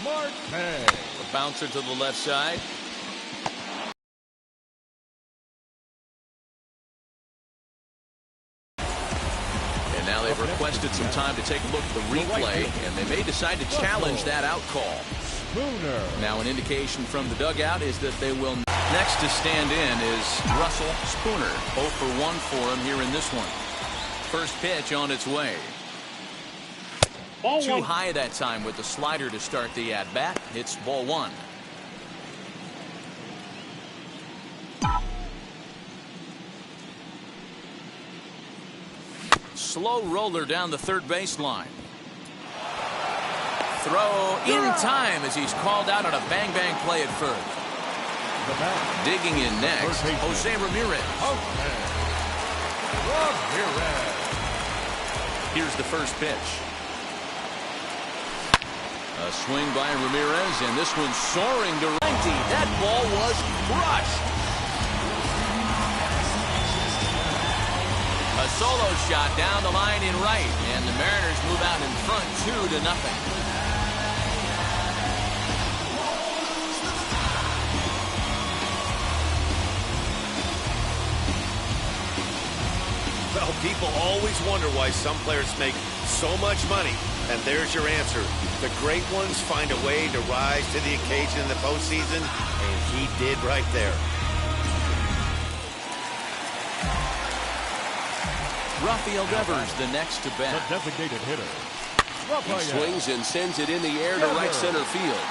A bouncer to the left side. And now they've requested some time to take a look at the replay, and they may decide to challenge that out call. Now an indication from the dugout is that they will. Next to stand in is Russell Spooner. 0 for 1 for him here in this one. First pitch on its way. Too high that time with the slider to start the at-bat. It's ball 1. Slow roller down the third baseline. Throw in time as he's called out on a bang-bang play at first. Digging in next, Jose Ramirez. Here's the first pitch. A swing by Ramirez, and this one's soaring to right. That ball was crushed. A solo shot down the line in right, and the Mariners move out in front 2-0. Well, people always wonder why some players make so much money. And there's your answer. The great ones find a way to rise to the occasion in the postseason, and he did right there. Rafael Devers, the next to bat. The designated hitter. He swings and sends it in the air to right center field.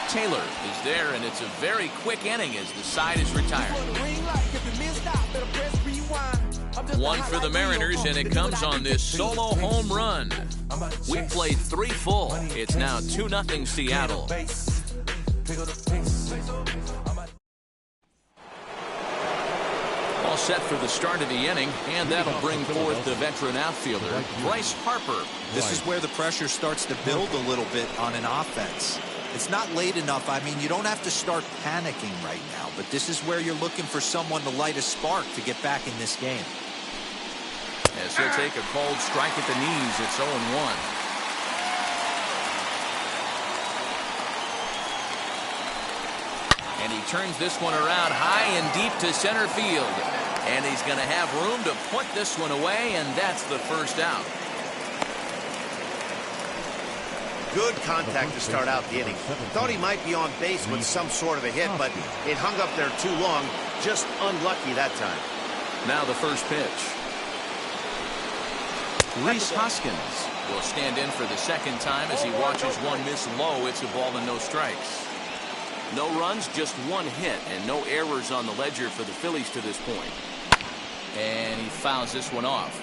Taylor is there, and it's a very quick inning as the side is retired. 1 for the Mariners, and it comes on this solo home run. We played 3 full. It's now 2-0 Seattle. All set for the start of the inning, and that'll bring forth the veteran outfielder, Bryce Harper. This is where the pressure starts to build a little bit on an offense. It's not late enough. I mean, you don't have to start panicking right now, but this is where you're looking for someone to light a spark to get back in this game. As he'll take a cold strike at the knees, it's 0-1. And he turns this one around high and deep to center field. And he's going to have room to put this one away, and that's the first out. Good contact to start out the inning. Thought he might be on base with some sort of a hit, but it hung up there too long. Just unlucky that time. Now the first pitch. Rhys Hoskins will stand in for the second time as he watches one miss low. It's a ball and no strikes. No runs, just 1 hit, and no errors on the ledger for the Phillies to this point. And he fouls this one off.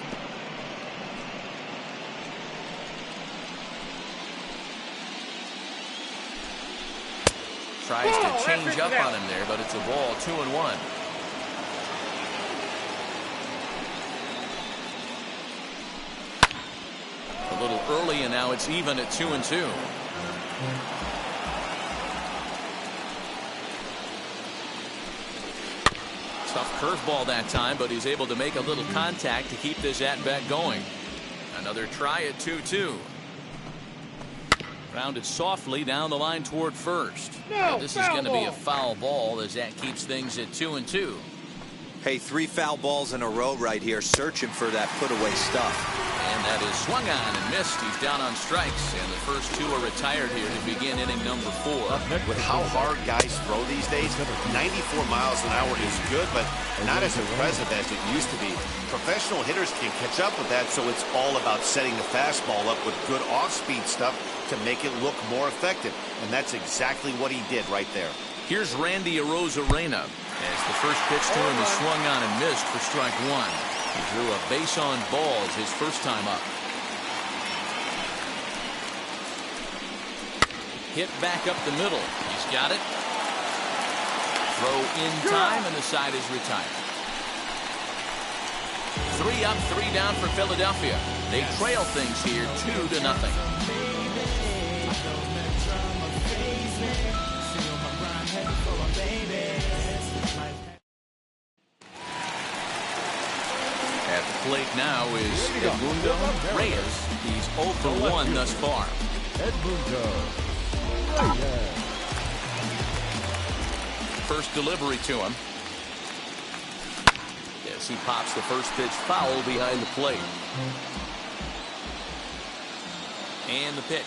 Tries to change up on him there, but it's a ball. 2-1. A little early, and now it's even at 2-2. Tough curveball that time, but he's able to make a little contact to keep this at-bat going. Another try at 2-2. Rounded softly down the line toward first. Now this is going to be a foul ball as that keeps things at 2-2. Hey, 3 foul balls in a row right here, searching for that put-away stuff. And that is swung on and missed. He's down on strikes, and the first 2 are retired here to begin inning number 4. With how hard guys throw these days, 94 miles an hour is good, but not as impressive as it used to be. Professional hitters can catch up with that, so it's all about setting the fastball up with good off-speed stuff to make it look more effective. And that's exactly what he did right there. Here's Randy Arozarena as the first pitch to him is swung on and missed for strike 1. He drew a base on balls his first time up. Hit back up the middle. He's got it. Throw in time, and the side is retired. 3 up, 3 down for Philadelphia. They trail things here 2-0. At the plate now is Edmundo Reyes. He's 0 for 1 thus far. Edmundo. first delivery to him. Yes, he pops the first pitch foul behind the plate. And the pitch.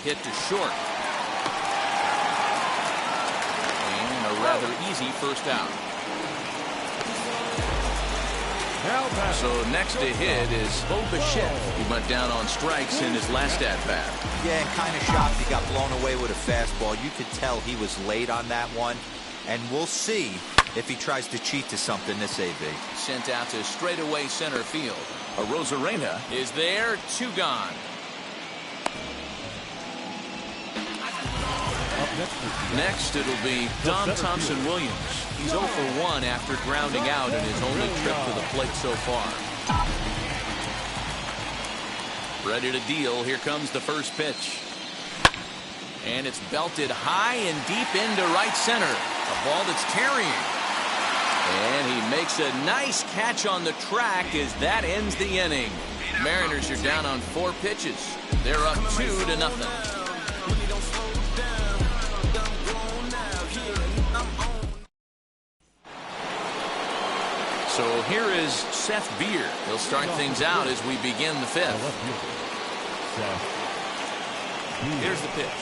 Hit to short. And a rather easy first out. So next to hit is Bo Bichette. He went down on strikes in his last at-bat. Yeah, and kind of shocked he got blown away with a fastball. You could tell he was late on that one. And we'll see if he tries to cheat to something this AB. Sent out to straightaway center field. A Rosarena is there, 2 gone. Next, it'll be Don Thompson-Williams. He's 0 for 1 after grounding out in his only trip to the plate so far. Ready to deal. Here comes the first pitch. And it's belted high and deep into right center. A ball that's carrying. And he makes a nice catch on the track as that ends the inning. Mariners are down on 4 pitches. They're up 2-0. So here is Seth Beer. He'll start things out as we begin the 5th. Here's the pitch.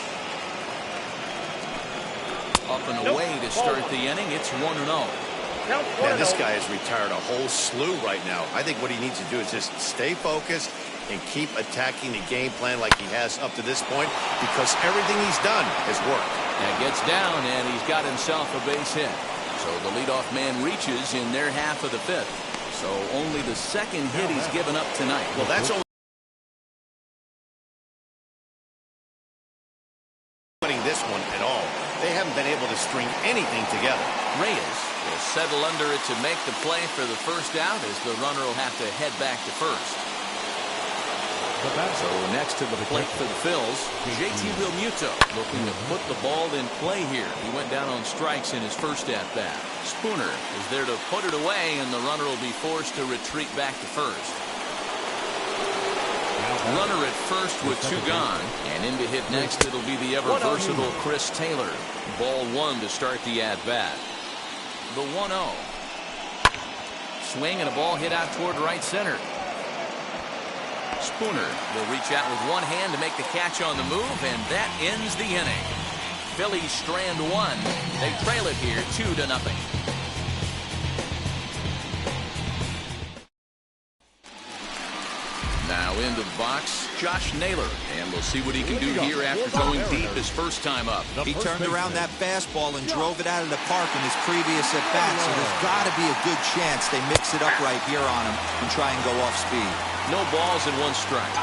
Up and away to start the inning. It's 1-0. Man, this guy has retired a whole slew right now. I think what he needs to do is just stay focused and keep attacking the game plan like he has up to this point, because everything he's done has worked. And gets down, and he's got himself a base hit. So the leadoff man reaches in their half of the 5th. So only the second hit he's given up tonight. Well, that's only winning this one at all. They haven't been able to string anything together. Reyes will settle under it to make the play for the first out, as the runner will have to head back to first. So next to the plate for the Phillies, JT Realmuto looking to put the ball in play here. He went down on strikes in his first at-bat. Spooner is there to put it away, and the runner will be forced to retreat back to first. Runner at first with 2 gone, and in to hit next it'll be the ever-versatile Chris Taylor. Ball 1 to start the at-bat. The 1-0. Swing and a ball hit out toward right center. Spooner will reach out with one hand to make the catch on the move, and that ends the inning. Phillies strand 1. They trail it here 2-0. Now into the box, Josh Naylor, and we'll see what he can do here after going deep his first time up. He turned around that fastball and drove it out of the park in his previous at-bat, so there's got to be a good chance they mix it up right here on him and try and go off speed. No balls and 1 strike.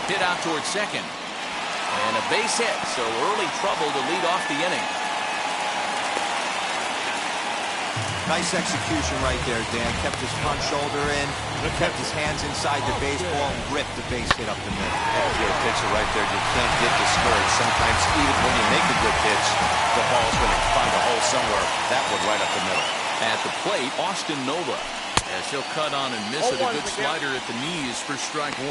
Hit out towards second. And a base hit, so early trouble to lead off the inning. Nice execution right there, Dan. Kept his front shoulder in, kept his hands inside the baseball, and ripped the base hit up the middle. If you're a pitcher right there, you can't get discouraged. Sometimes even when you make a good pitch, the ball's going to find a hole somewhere. That one right up the middle. At the plate, Austin Nova, as he'll cut on and miss it. A good slider at the knees for strike 1.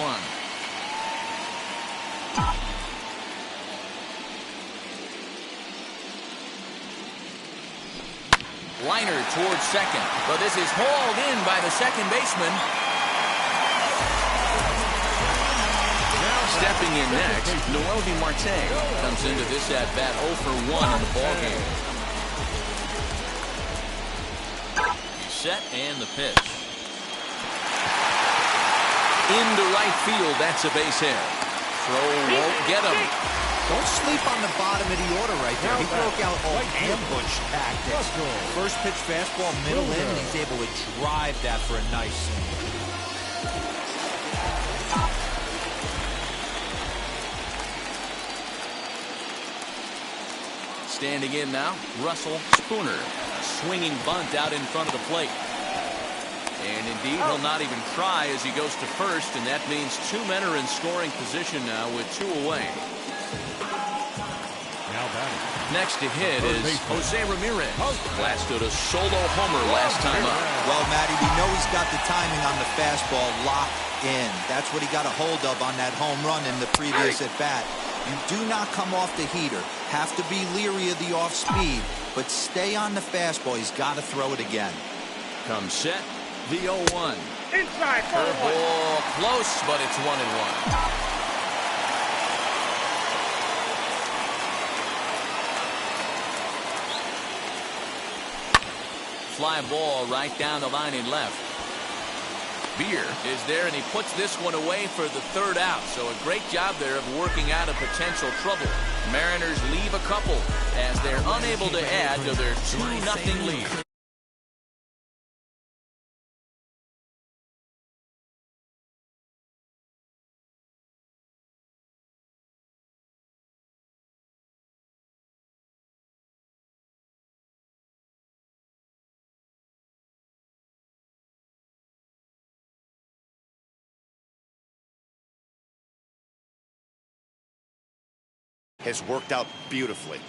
Liner towards second, but this is hauled in by the second baseman. Stepping in next, Noelvi Marte comes into this at-bat 0 for 1 in the ballgame. Set and the pitch. Into right field, that's a base hit. Throw won't get him. Don't sleep on the bottom of the order right there. He broke out all ambush tactics. First pitch fastball, middle in, and he's able to drive that for a nice swing. Standing in now, Russell Spooner. A swinging bunt out in front of the plate. And indeed, he'll not even try as he goes to first, and that means 2 men are in scoring position now with 2 away. Now batting, Next to hit is Jose Ramirez. Blasted a solo homer last time up. Well, Matty, we know he's got the timing on the fastball locked in. That's what he got a hold of on that home run in the previous at-bat. You do not come off the heater. Have to be leery of the off-speed, but stay on the fastball. He's got to throw it again. Come set, the 0-1. Inside, curveball, close, but it's 1-1. Fly ball right down the line in left. Beer is there, and he puts this one away for the third out. So a great job there of working out of potential trouble. Mariners leave a couple as they're unable to add to their 2-0 lead. Has worked out beautifully.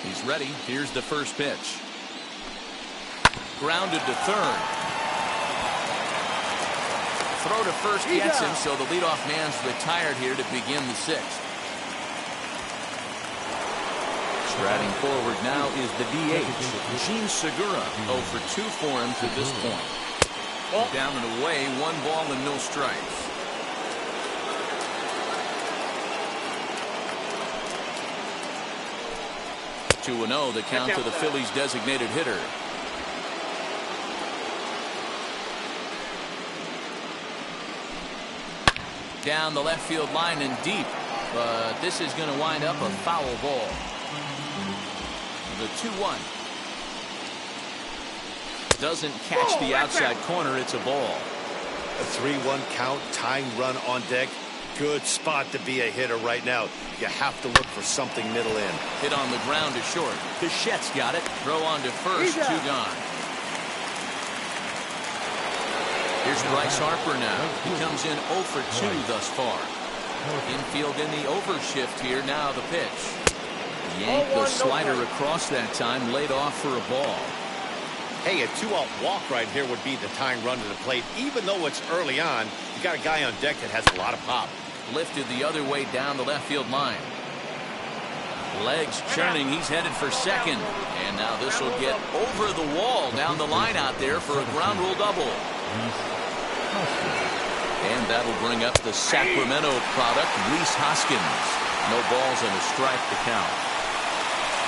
He's ready. Here's the first pitch. Grounded to third. Throw to first gets him, so the leadoff man's retired here to begin the sixth. Striding forward now is the DH, Gene Segura. 0 for 2 for him to this point. Down and away, 1 ball and no strikes. Two 2-0 the count to the Phillies designated hitter. Down the left field line and deep, but this is going to wind up a foul ball. The 2-1 doesn't catch the outside corner. It's a ball. A 3-1 count, tying run on deck. Good spot to be a hitter right now. You have to look for something middle in. Hit on the ground is short. Bichette's got it. Throw on to first. 2 gone. Here's Bryce Harper now. He comes in 0 for 2 thus far. Infield in the overshift here. Now the pitch. Yanked the slider across that time, laid off for a ball. Hey, a 2-out walk right here would be the tying run to the plate. Even though it's early on, you got a guy on deck that has a lot of pop. Lifted the other way down the left field line. Legs churning. He's headed for second. And now this will get over the wall down the line out there for a ground rule double. And that'll bring up the Sacramento product, Rhys Hoskins. No balls and a strike to count.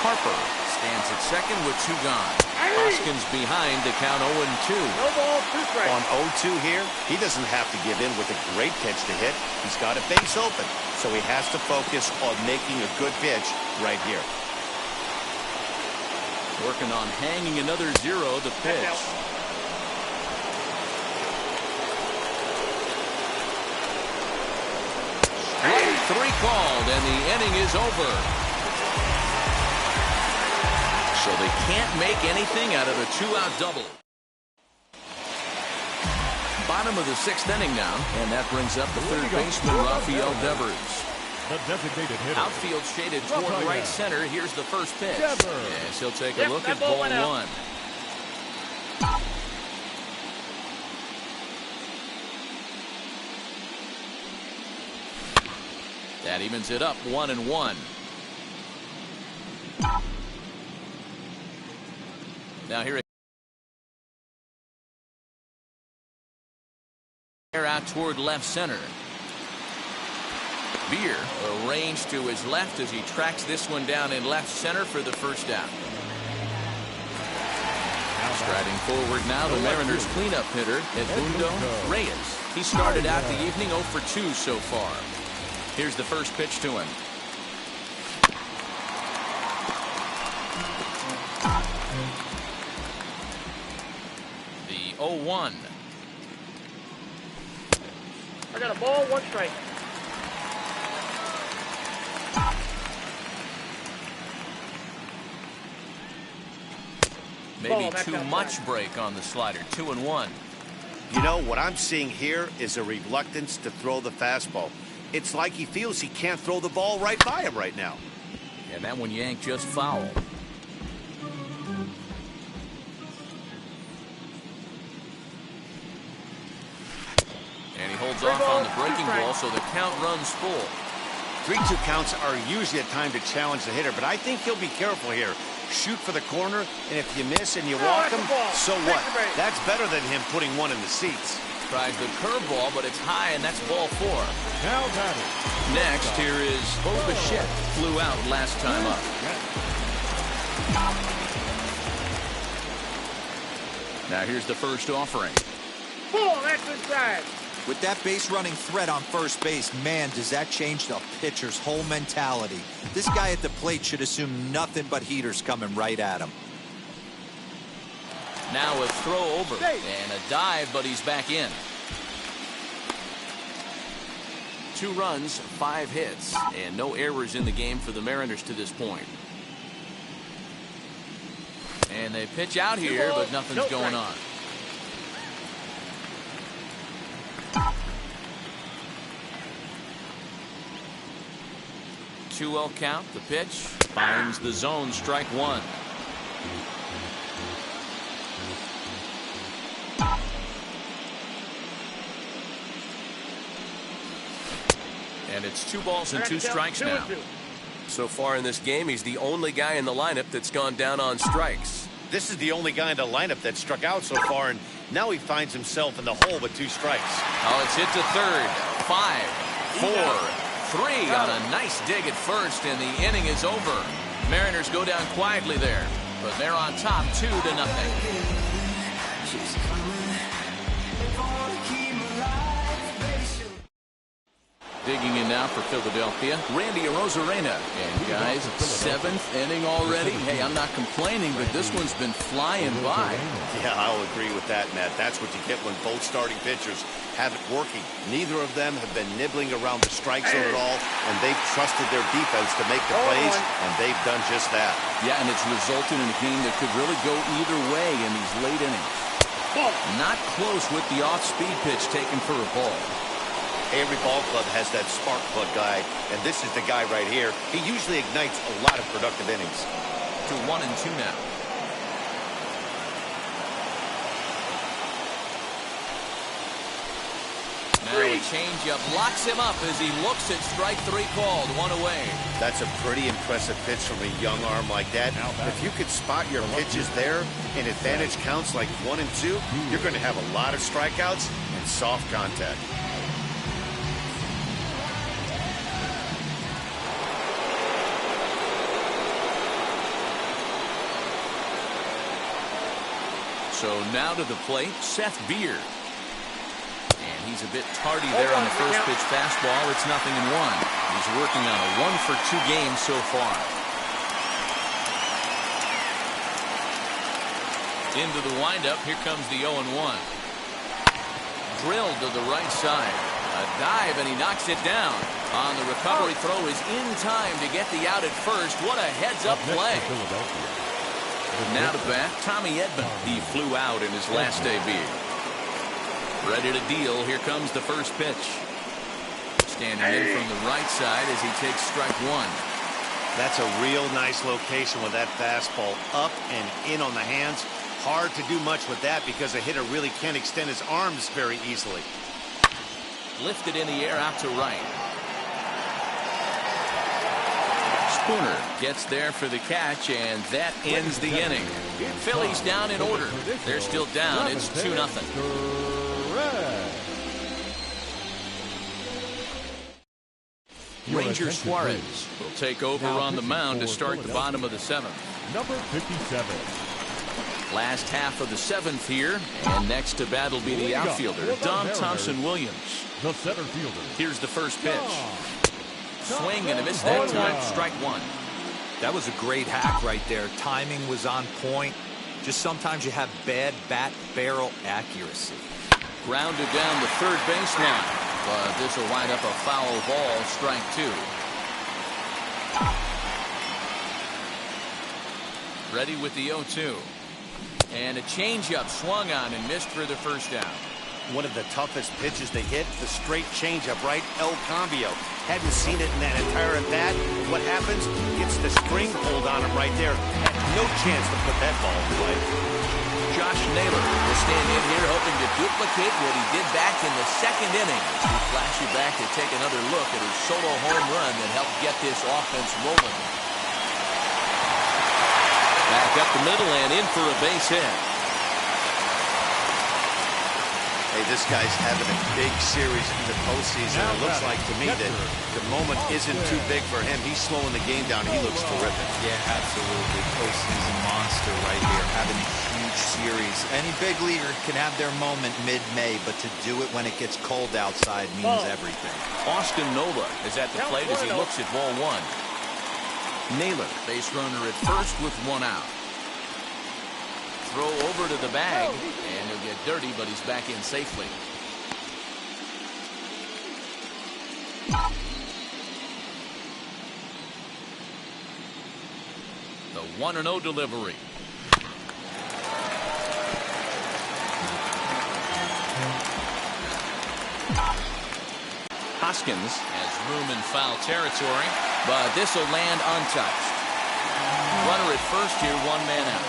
Harper stands at second with 2 gone. Hoskins behind to count 0-2. No ball, 2 strikes. On 0-2 here, he doesn't have to give in with a great pitch to hit. He's got a base open, so he has to focus on making a good pitch right here. Working on hanging another 0. The pitch. Strike 3 called, and the inning is over. So they can't make anything out of a 2-out double. Bottom of the 6th inning now, and that brings up the third baseman, Rafael Devers. The designated hitter. Outfield shaded toward right center. Here's the first pitch. Yes, he'll take a look at ball 1. That evens it up 1-1. Now here out toward left center. Beer arranged to his left as he tracks this one down in left center for the first out. Striding forward now, the Mariners cleanup hitter, Edmundo Reyes. He started out the evening 0 for 2 so far. Here's the first pitch to him. The 0-1. I got a ball, 1 strike. Maybe too much break on the slider. 2-1. You know, what I'm seeing here is a reluctance to throw the fastball. It's like he feels he can't throw the ball right by him right now. And that one yanked just foul. And he holds off on the breaking ball, so the count runs full. 3-2 counts are usually a time to challenge the hitter, but I think he'll be careful here. Shoot for the corner, and if you miss and you walk him, so what? That's better than him putting one in the seats. Tries the curveball, but it's high, and that's ball 4. Now batting. Next, here is Bo Bichette. Flew out last time up. Now here's the first offering. Ball, that's inside. With that base running threat on first base, man, does that change the pitcher's whole mentality. This guy at the plate should assume nothing but heaters coming right at him. Now a throw over and a dive, but he's back in. 2 runs, 5 hits, and no errors in the game for the Mariners to this point. And they pitch out here, but nothing's going on. Two-0 count. The pitch finds the zone. Strike 1. And it's 2 balls and 2 strikes now. So far in this game, he's the only guy in the lineup that's gone down on strikes. This is the only guy in the lineup that struck out so far, and now he finds himself in the hole with 2 strikes. Oh, it's hit to third. 5, 4, 3 on a nice dig at first, and the inning is over. Mariners go down quietly there, but they're on top 2-0. Digging in now for Philadelphia, Randy Arozarena. And guys, 7th inning already. Hey, I'm not complaining, but this one's been flying by. Yeah, I'll agree with that, Matt. That's what you get when both starting pitchers have it working. Neither of them have been nibbling around the strike zone at all, and they've trusted their defense to make the plays, and they've done just that. Yeah, and it's resulted in a game that could really go either way in these late innings. Not close with the off-speed pitch taken for a ball. Every ball club has that spark plug guy, and this is the guy right here. He usually ignites a lot of productive innings. To 1-2 now. Now a changeup locks him up as he looks at strike 3 called. 1 away. That's a pretty impressive pitch from a young arm like that. If you could spot your pitches there and advantage counts like 1 and 2, you're going to have a lot of strikeouts and soft contact. So now to the plate, Seth Beer. And he's a bit tardy there on the first pitch fastball. It's 0-1. He's working on a 1-for-2 game so far. Into the windup. Here comes the 0-1. Drilled to the right side. A dive, and he knocks it down. On the recovery throw is in time to get the out at first. What a heads-up play. Now to bat, Tommy Edman. He flew out in his last debut. Ready to deal. Here comes the first pitch. Standing in from the right side as he takes strike 1. That's a real nice location with that fastball up and in on the hands. Hard to do much with that because a hitter really can't extend his arms very easily. Lifted in the air out to right. Spooner gets there for the catch, and that ends the inning. Phillies down in order. They're still down. It's 2-0. Ranger Suarez will take over on the mound to start the bottom of the 7th. Number 57. Last half of the 7th here, and next to bat will be the outfielder, Don Thompson-Williams. The center fielder. Here's the first pitch. Swing and a miss that time. Strike 1. That was a great hack right there. Timing was on point. Just sometimes you have bad bat barrel accuracy. Grounded down the third baseline, but this will wind up a foul ball. Strike 2. Ready with the 0-2. And a changeup swung on and missed for the first down. One of the toughest pitches to hit, the straight changeup, right? El Cambio. Hadn't seen it in that entire at bat. What happens? Gets the string pulled on him right there. Had no chance to put that ball in play. Josh Naylor will stand in here hoping to duplicate what he did back in the second inning. We flash you back to take another look at his solo home run that helped get this offense rolling. Back up the middle and in for a base hit. Hey, this guy's having a big series in the postseason. It looks like to me that the moment isn't too big for him. He's slowing the game down. He looks terrific. Yeah, absolutely. Postseason monster right here, having a huge series. Any big leaguer can have their moment mid-May, but to do it when it gets cold outside means everything. Austin Nola is at the plate as he looks at ball one. Naylor, base runner at first with one out. Throw over to the bag, and he'll get dirty, but he's back in safely. The 1-0 delivery. Hoskins has room in foul territory, but this will land untouched. Runner at first here, one man out.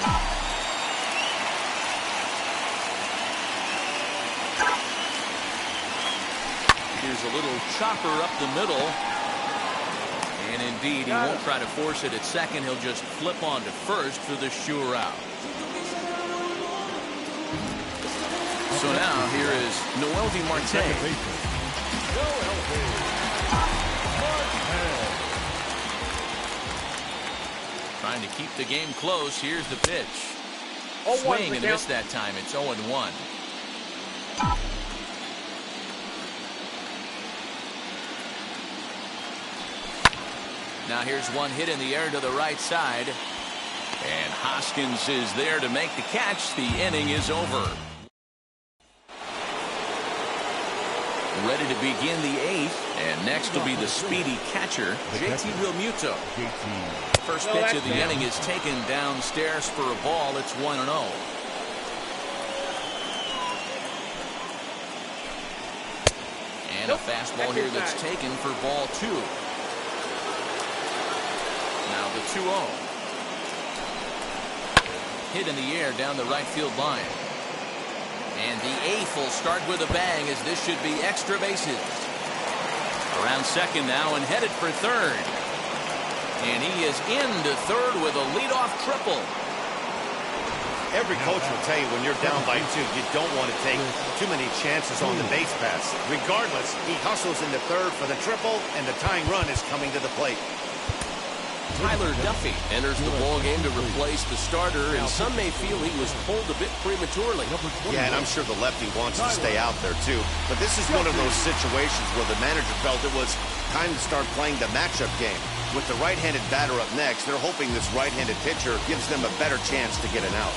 Here's a little chopper up the middle. And indeed, he won't try to force it at second. He'll just flip on to first for the sure out. So now here is Noelvi Marte. Trying to keep the game close. Here's the pitch. Swing and miss that time. It's 0-1. Now here's one hit in the air to the right side. And Hoskins is there to make the catch. The inning is over. Ready to begin the eighth. And next will be the speedy catcher, JT Realmuto. First pitch of the inning is taken downstairs for a ball. It's 1-0. And a fastball here that's taken for ball two. Now the 2-0. Hit in the air down the right field line. And the eighth will start with a bang, as this should be extra bases. Around second now and headed for third. And he is into third with a leadoff triple. Every coach will tell you when you're down by two, you don't want to take too many chances on the base pass. Regardless, he hustles into third for the triple, and the tying run is coming to the plate. Tyler Duffy enters the ballgame to replace the starter, and some may feel he was pulled a bit prematurely. Yeah, and I'm sure the lefty wants to stay out there too. But this is one of those situations where the manager felt it was time to start playing the matchup game. With the right-handed batter up next, they're hoping this right-handed pitcher gives them a better chance to get an out.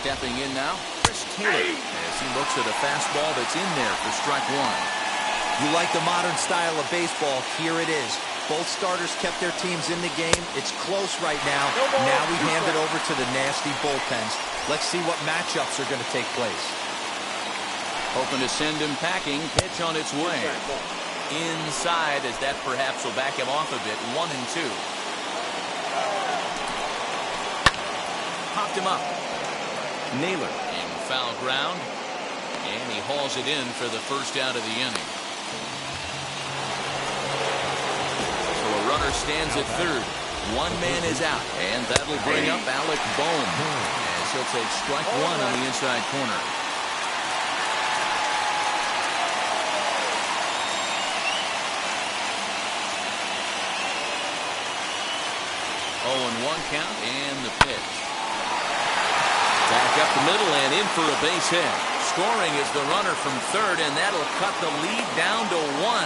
Stepping in now, Chris Taylor, as he looks at a fastball that's in there for strike one. You like the modern style of baseball, here it is. Both starters kept their teams in the game. It's close right now. Now we hand it over to the nasty bullpens. Let's see what matchups are going to take place. Hoping to send him packing. Pitch on its way. Inside, as that perhaps will back him off a bit. 1-2. Popped him up. Naylor in foul ground. And he hauls it in for the first out of the inning. Runner stands at third. One man is out, and that'll bring up Alec Bohm, as he'll take strike one on the inside corner. Oh, 1 count, and the pitch. Back up the middle and in for a base hit. Scoring is the runner from third, and that'll cut the lead down to 1.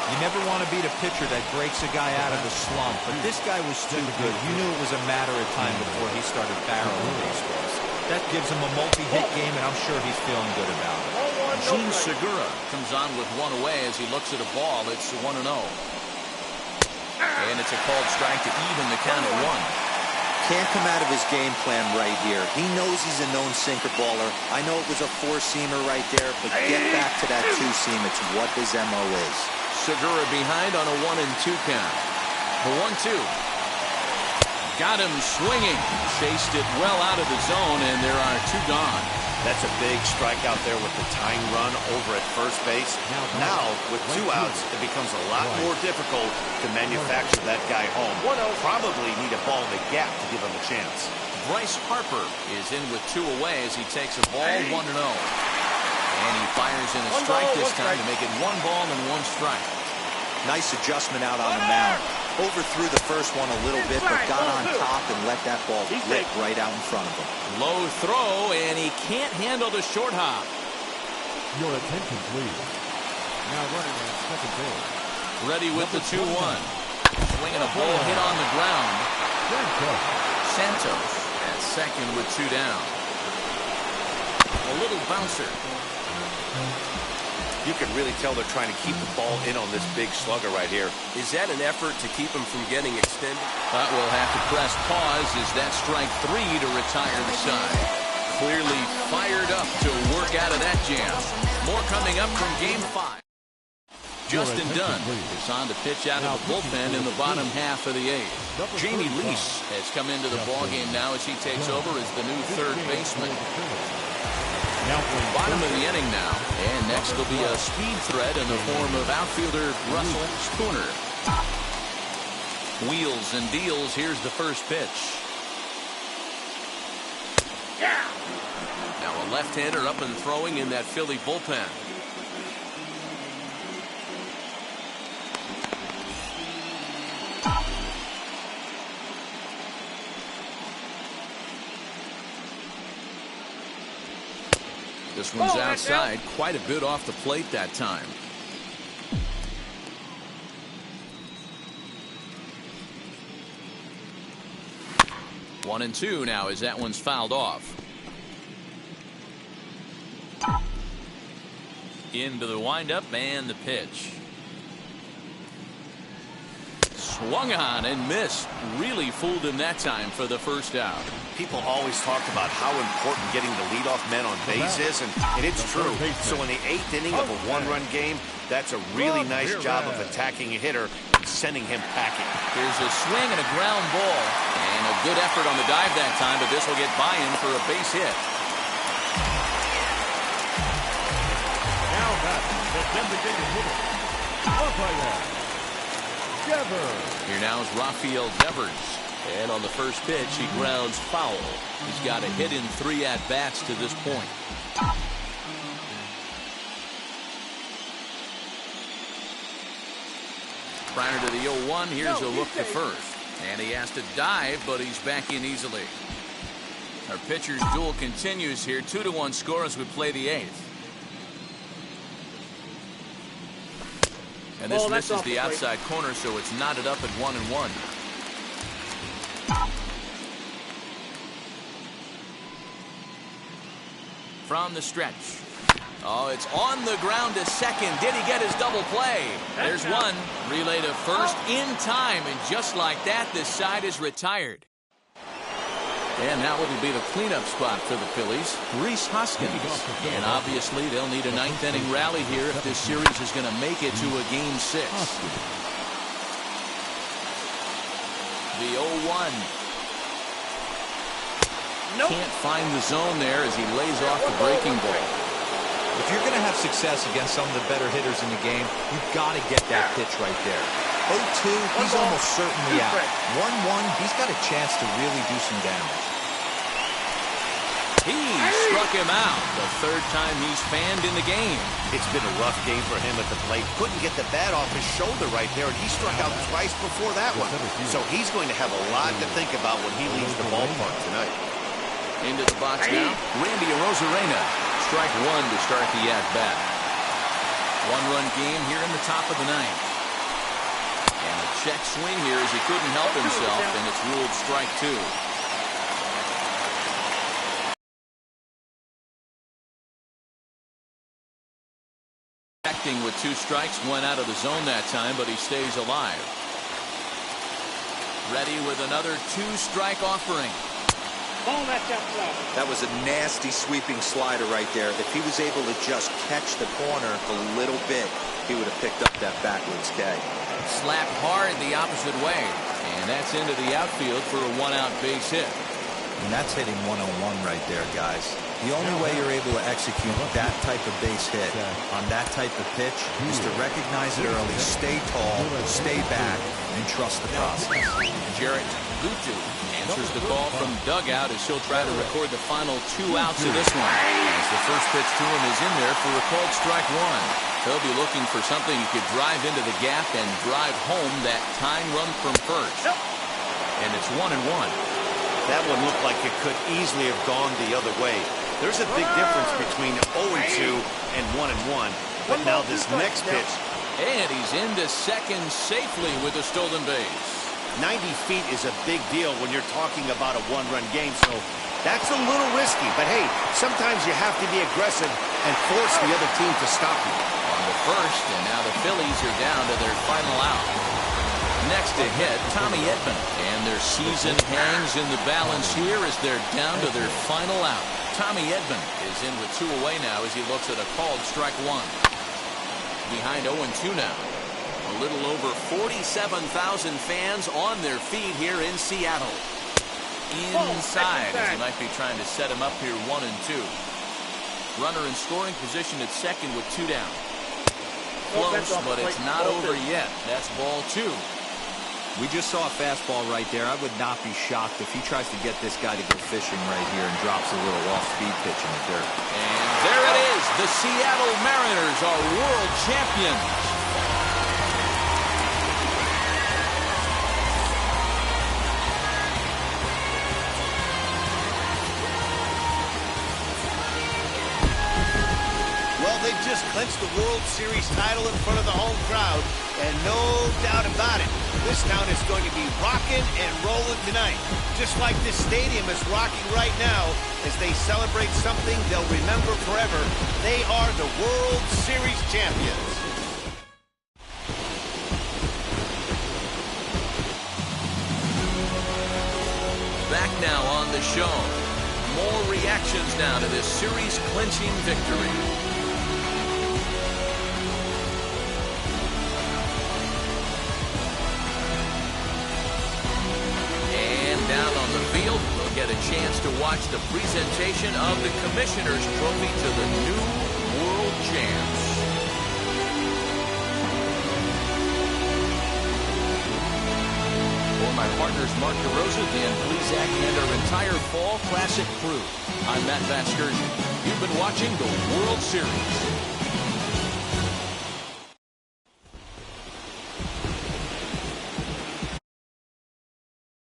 You never want to beat a pitcher that breaks a guy out of the slump, but this guy was too good. You knew it was a matter of time before he started barreling baseballs. That gives him a multi-hit game, and I'm sure he's feeling good about it. Gene Segura comes on with one away as he looks at a ball. It's 1-0. And it's a called strike to even the count at 1. Can't come out of his game plan right here. He knows he's a known sinker baller. I know it was a four-seamer right there, but get back to that two-seam. It's what his MO is. Segura behind on a 1-2 count. The 1-2. Got him swinging. Chased it well out of the zone, and there are two gone. That's a big strikeout there with the tying run over at first base. Now, with two outs, it becomes a lot more difficult to manufacture that guy home. Probably need a ball in the gap to give him a chance. Bryce Harper is in with two away as he takes a ball 1-0. And he fires in a strike this time to make it 1 ball and 1 strike. Nice adjustment out on the mound. Overthrew the first one a little bit, but got on top and let that ball rip right out in front of him. Low throw, and he can't handle the short hop. Your attention, please. Now running on second base. Ready with the 2-1. Swinging a ball hit on the ground. Santos at second with 2 down. A little bouncer. You can really tell they're trying to keep the ball in on this big slugger right here. Is that an effort to keep him from getting extended? But we'll have to press pause as that strike 3 to retire the side. Clearly fired up to work out of that jam. More coming up from Game 5. Justin Dunn is on to pitch out of the bullpen in the bottom half of the 8th. Jamie Lease has come into the ballgame now as he takes over as the new third baseman. Bottom of the inning now, and next will be a speed threat in the form of outfielder Russell Spooner. Wheels and deals. Here's the first pitch. Now a left-hander up and throwing in that Philly bullpen. This one's outside, quite a bit off the plate that time. One and two now as that one's fouled off. Into the windup and the pitch. Swung on and missed. Really fooled him that time for the first out. People always talked about how important getting the leadoff man on base is, and it's true. So in the 8th inning of a 1-run game, that's a really nice job of attacking a hitter and sending him packing. Here's a swing and a ground ball, and a good effort on the dive that time, but this will get by him for a base hit. Now that's the designated hitter. Umpire Devers. Here now is Rafael Devers. And on the first pitch, he grounds foul. He's got a hit in 3 at-bats to this point. Prior to the 0-1, here's a look to first. And he has to dive, but he's back in easily. Our pitcher's duel continues here. 2-1 score as we play the 8th. And this misses the outside corner, so it's knotted up at 1-1. From the stretch. Oh, it's on the ground to second. Did he get his double play? There's one. Relay to first in time, and just like that, this side is retired. And now it'll be the cleanup spot for the Phillies, Rhys Hoskins. And obviously, they'll need a 9th inning rally here if this series is going to make it to a Game 6. The 0-1. Can't find the zone there as he lays off the breaking ball. If you're going to have success against some of the better hitters in the game, you've got to get that pitch right there. 0-2, he's almost certainly out. 1-1, he's got a chance to really do some damage. He struck him out. The 3rd time he's fanned in the game. It's been a rough game for him at the plate. Couldn't get the bat off his shoulder right there, and he struck out twice before that one. So he's going to have a lot to think about when he leaves the ballpark tonight. Into the box now, Randy Arozarena. Strike 1 to start the at-bat. 1-run game here in the top of the 9th. And a check swing here as he couldn't help himself, and it's ruled strike 2. Acting with 2 strikes, went out of the zone that time, but he stays alive. Ready with another 2-strike offering. Ball that's outside. That was a nasty sweeping slider right there. If he was able to just catch the corner a little bit, he would have picked up that backwards K. Slapped hard the opposite way. And that's into the outfield for a 1-out base hit. And that's hitting 101 right there, guys. The only way you're able to execute that type of base hit on that type of pitch is to recognize it early, stay tall, stay back, and trust the process. Jarrett Gutu answers the call from dugout as he'll try to record the final 2 outs of this one. As the first pitch to him is in there for a called strike 1. He'll be looking for something he could drive into the gap and drive home that tying run from first. And it's 1-1. That one looked like it could easily have gone the other way. There's a big difference between 0-2 and 1-1. But now this next pitch. And he's into second safely with a stolen base. 90 feet is a big deal when you're talking about a 1-run game, so that's a little risky. But hey, sometimes you have to be aggressive and force the other team to stop you. On the first, and now the Phillies are down to their final out. Next to hit, Tommy Edman. And their season hangs in the balance here as they're down to their final out. Tommy Edman is in with 2 away now as he looks at a called strike 1. Behind 0-2 now. A little over 47,000 fans on their feet here in Seattle. Inside as he might be trying to set him up here 1-2. Runner in scoring position at second with 2 down. Close, but it's not over yet. That's ball 2. We just saw a fastball right there. I would not be shocked if he tries to get this guy to go fishing right here and drops a little off-speed pitch in the dirt. And there it is. The Seattle Mariners are world champions. Well, they just clinched the World Series title in front of the home crowd, and no doubt about it, this town is going to be rocking and rolling tonight, just like this stadium is rocking right now as they celebrate something they'll remember forever. They are the World Series champions. Back now on the show. More reactions now to this series-clinching victory. Down on the field, we'll get a chance to watch the presentation of the Commissioner's Trophy to the new world champs. For my partners Mark DeRosa, Dan Plesac, and our entire Fall Classic crew, I'm Matt Vasgersian. You've been watching the World Series.